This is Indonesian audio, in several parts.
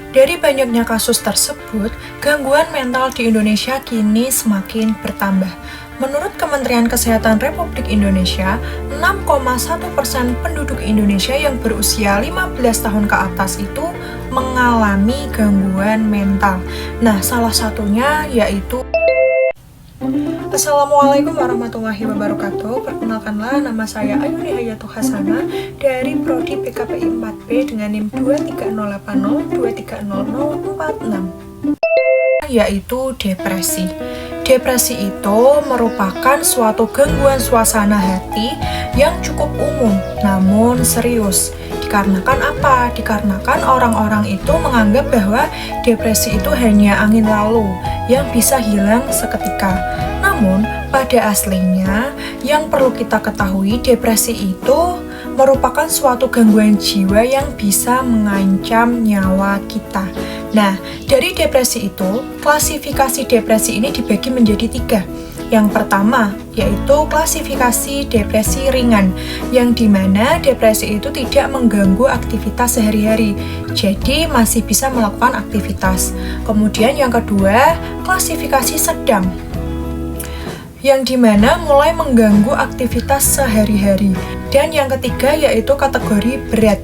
Dari banyaknya kasus tersebut, gangguan mental di Indonesia kini semakin bertambah. Menurut Kementerian Kesehatan Republik Indonesia, 6,1% penduduk Indonesia yang berusia 15 tahun ke atas itu mengalami gangguan mental. Nah, salah satunya yaitu Assalamualaikum warahmatullahi wabarakatuh. Perkenalkanlah, nama saya Ayuni Hayatu Hasana dari Prodi PKPI 4B dengan NIM 23080230046, yaitu depresi. Depresi itu merupakan suatu gangguan suasana hati yang cukup umum namun serius. Dikarenakan apa? Dikarenakan orang-orang itu menganggap bahwa depresi itu hanya angin lalu yang bisa hilang seketika. Namun, pada aslinya yang perlu kita ketahui, depresi itu merupakan suatu gangguan jiwa yang bisa mengancam nyawa kita. Nah, dari depresi itu, klasifikasi depresi ini dibagi menjadi 3. Yang pertama, yaitu klasifikasi depresi ringan, yang dimana depresi itu tidak mengganggu aktivitas sehari-hari, jadi masih bisa melakukan aktivitas. Kemudian yang kedua, klasifikasi sedang, yang dimana mulai mengganggu aktivitas sehari-hari. Dan yang ketiga yaitu kategori berat,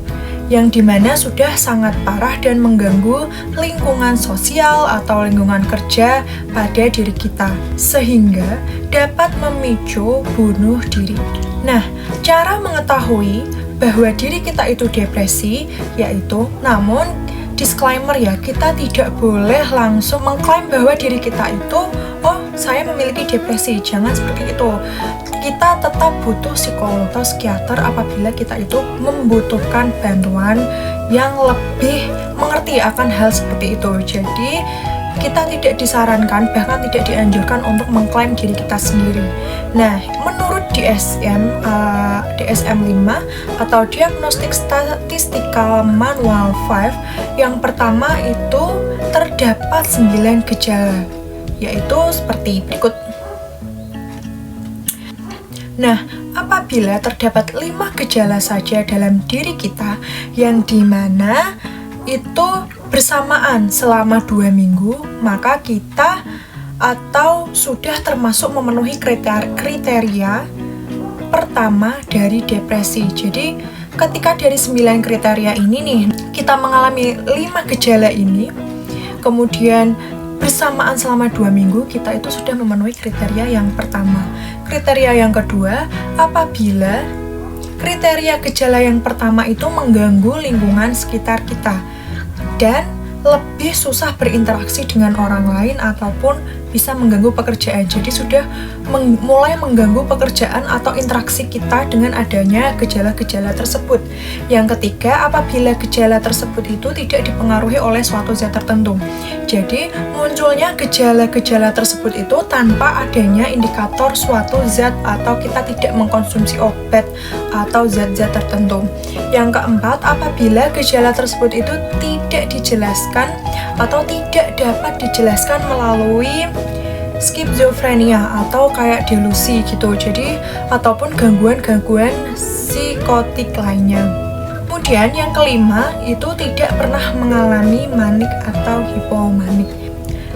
yang dimana sudah sangat parah dan mengganggu lingkungan sosial atau lingkungan kerja pada diri kita, sehingga dapat memicu bunuh diri. Nah, cara mengetahui bahwa diri kita itu depresi yaitu, namun disclaimer ya, kita tidak boleh langsung mengklaim bahwa diri kita itu, oh saya memiliki depresi, jangan seperti itu. Kita tetap butuh psikolog atau psikiater apabila kita itu membutuhkan bantuan yang lebih mengerti akan hal seperti itu. Jadi kita tidak disarankan, bahkan tidak dianjurkan untuk mengklaim diri kita sendiri. Nah, menurut DSM-5 atau Diagnostic Statistical Manual 5, yang pertama itu terdapat 9 gejala, yaitu seperti berikut. Nah, apabila terdapat 5 gejala saja dalam diri kita, yang dimana itu bersamaan selama 2 minggu, maka kita atau sudah termasuk memenuhi kriteria pertama dari depresi. Jadi ketika dari 9 kriteria ini nih, kita mengalami 5 gejala ini, kemudian bersamaan selama 2 minggu, kita itu sudah memenuhi kriteria yang pertama. Kriteria yang kedua, apabila kriteria gejala yang pertama itu mengganggu lingkungan sekitar kita dan lebih susah berinteraksi dengan orang lain ataupun bisa mengganggu pekerjaan. Jadi sudah mulai mengganggu pekerjaan atau interaksi kita dengan adanya gejala-gejala tersebut. Yang ketiga, apabila gejala tersebut itu tidak dipengaruhi oleh suatu zat tertentu. Jadi munculnya gejala-gejala tersebut itu tanpa adanya indikator suatu zat atau kita tidak mengkonsumsi obat atau zat-zat tertentu. Yang keempat, apabila gejala tersebut itu tidak dijelaskan atau tidak dapat dijelaskan melalui skizofrenia atau kayak delusi gitu, jadi ataupun gangguan-gangguan psikotik lainnya. Kemudian yang kelima itu tidak pernah mengalami manik atau hipomanik.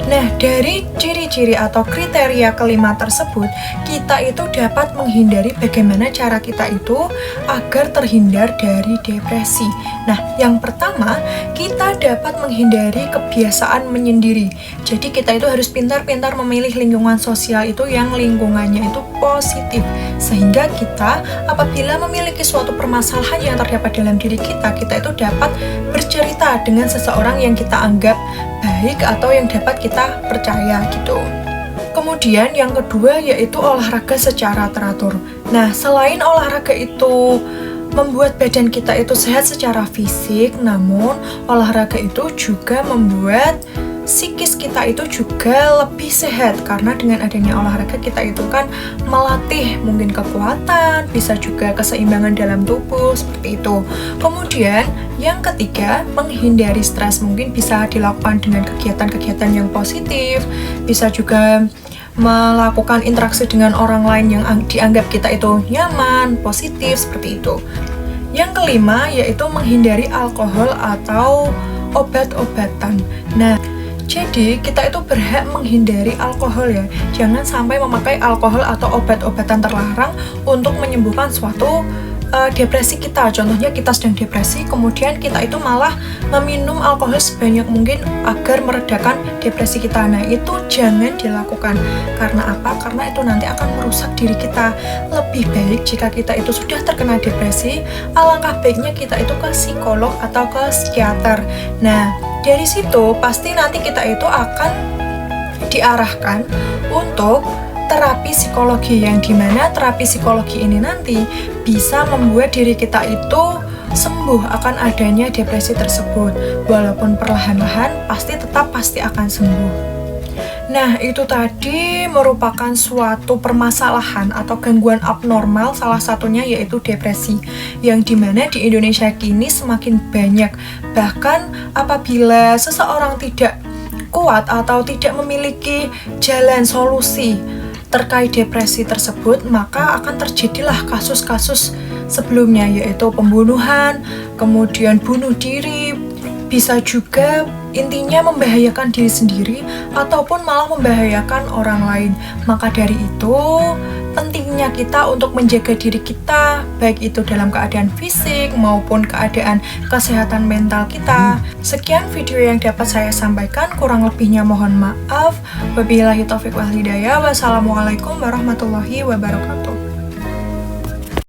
Nah, dari ciri-ciri atau kriteria kelima tersebut, kita itu dapat menghindari bagaimana cara kita itu agar terhindar dari depresi. Nah, yang pertama, kita dapat menghindari kebiasaan menyendiri. Jadi kita itu harus pintar-pintar memilih lingkungan sosial itu yang lingkungannya itu positif. Sehingga kita apabila memiliki suatu permasalahan yang terdapat dalam diri kita itu dapat bercerita dengan seseorang yang kita anggap baik atau yang dapat kita percaya gitu. Kemudian yang kedua yaitu olahraga secara teratur. Nah, selain olahraga itu membuat badan kita itu sehat secara fisik, namun olahraga itu juga membuat psikis kita itu juga lebih sehat, karena dengan adanya olahraga kita itu kan melatih mungkin kekuatan, bisa juga keseimbangan dalam tubuh seperti itu. Kemudian yang ketiga, menghindari stres mungkin bisa dilakukan dengan kegiatan-kegiatan yang positif, bisa juga melakukan interaksi dengan orang lain yang dianggap kita itu nyaman, positif seperti itu. Yang kelima yaitu menghindari alkohol atau obat-obatan. Nah, jadi kita itu berhak menghindari alkohol ya. Jangan sampai memakai alkohol atau obat-obatan terlarang untuk menyembuhkan suatu depresi kita. Contohnya kita sedang depresi, kemudian kita itu malah meminum alkohol sebanyak mungkin agar meredakan depresi kita. Nah, itu jangan dilakukan. Karena apa? Karena itu nanti akan merusak diri kita. Lebih baik jika kita itu sudah terkena depresi, alangkah baiknya kita itu ke psikolog atau ke psikiater. Nah, dari situ pasti nanti kita itu akan diarahkan untuk terapi psikologi, yang dimana terapi psikologi ini nanti bisa membuat diri kita itu sembuh akan adanya depresi tersebut. Walaupun perlahan-lahan pasti akan sembuh. Nah, itu tadi merupakan suatu permasalahan atau gangguan abnormal, salah satunya yaitu depresi, yang dimana di Indonesia kini semakin banyak. Bahkan apabila seseorang tidak kuat atau tidak memiliki jalan solusi terkait depresi tersebut, maka akan terjadilah kasus-kasus sebelumnya, yaitu pembunuhan, kemudian bunuh diri, bisa juga intinya membahayakan diri sendiri ataupun malah membahayakan orang lain. Maka dari itu pentingnya kita untuk menjaga diri kita, baik itu dalam keadaan fisik maupun keadaan kesehatan mental kita. Sekian video yang dapat saya sampaikan, kurang lebihnya mohon maaf. Wabillahi taufiq wal hidayah. Wassalamualaikum warahmatullahi wabarakatuh.